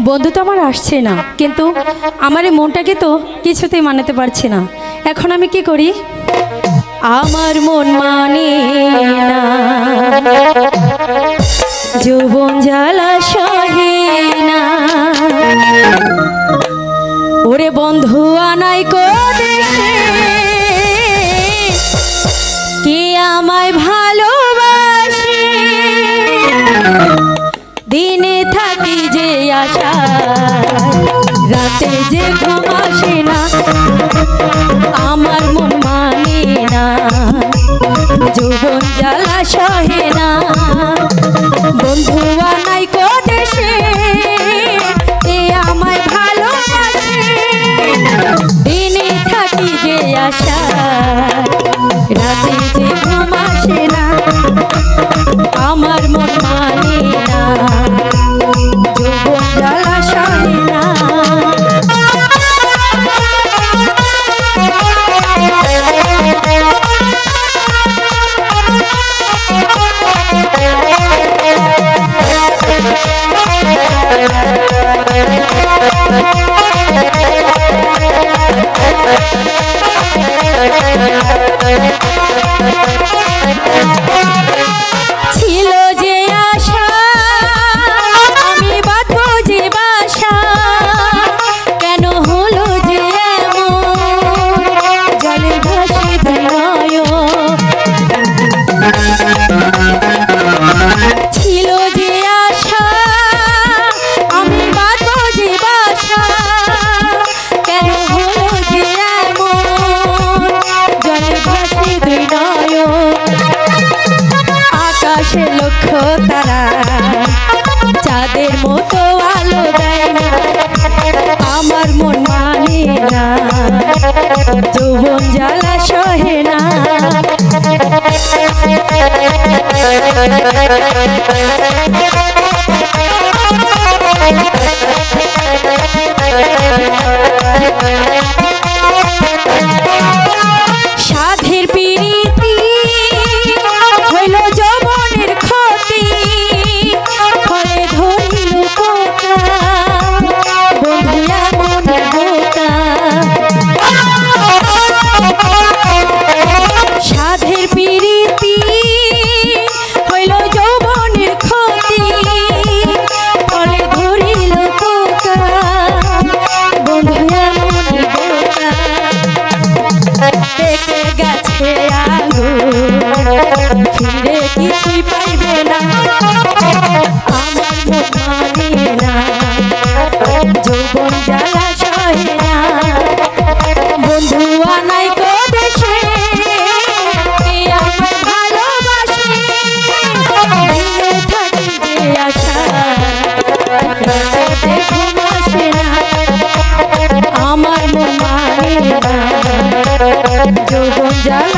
বন্ধু তো আমার আসছে না, কিন্তু আমার এই মনটাকে তো কিছুতেই মানাতে পারছে না। এখন আমি কি করি? আমার মন মানে না, যৌবন জ্বালা সহে না। ওরে বন্ধু আনাই কোদেশে, কে আমায় ভালোবাসে। দিনে থাকি যে আশা, রাতে যে ঘুম আসে না। আমার মন মানে না, যৌবন জ্বালা সহে না। বন্ধু আনাই কোদেশে, কে আমায় ভালোবাসে। দিনে থাকি যে আশা, রাতে যে ঘুম আসে না। আমার মন মানে না, যৌবন জ্বালা সহে না। ছিল যে আশা, আমি বাঁধবো যে বাসা। কেন হলো যে এমন, জলে ভাসে নয়ন। ছিল যে আশা, আমি বাঁধবো যে বাসা। কেন হলো যে এমন, জলে ভাসে নয়ন। আকাশে লক্ষ তারা, চাঁদের মতো আলো দেয় না। আমার মন মানে না, যৌবন জ্বালা সহে না। সাধের পিরিতি হইল যৌবনের ক্ষতি, ফলে ধরিল পোকা, বন্ধুরা মনে বোকা। সাধের পিরিতি হইল যৌবনের ক্ষতি, ফলে ধরিল পোকা, বন্ধুরা মনে বোকা। দেখে গেছে আগুন, ফিরে কিছু পাইবে না। আমার মন মানে না, যৌবন জ্বালা সহে না। বন্ধু আনাই কোদেশে, কে আমায় ভালোবাসে। দিনে থাকি যে আশা, রাতে যে ঘুম আসে না। আমার মন মানে না, যৌবন জ্বালা